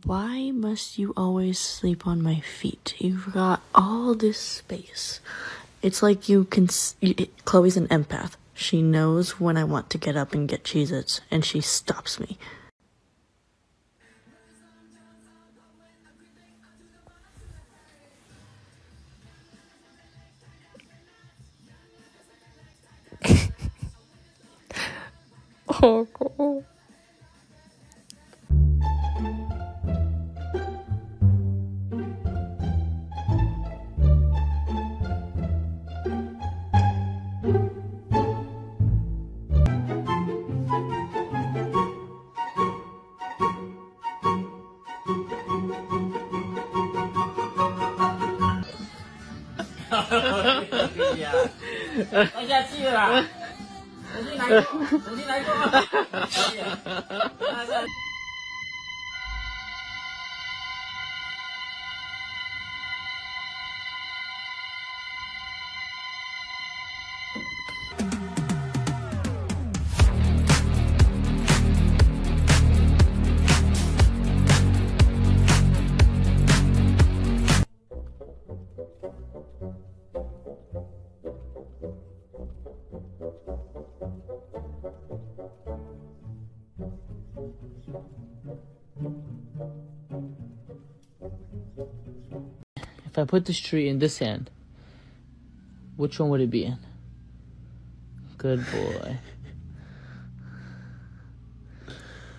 Why must you always sleep on my feet? You've got all this space. It's like you can... Chloe's an empath. She knows when I want to get up and get Cheez-Its, and she stops me. Oh, cool. If I put this tree in this hand, which one would it be in? Good boy.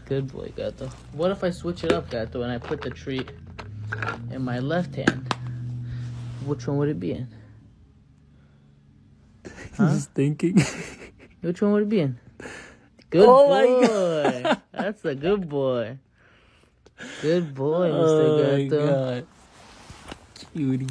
Good boy, Gato. What if I switch it up, Gato, and I put the tree in my left hand? Which one would it be in? Huh? Just thinking. Which one would it be in? Good boy. That's a good boy. Good boy, Mr. Gato. Oh my God. Cutie.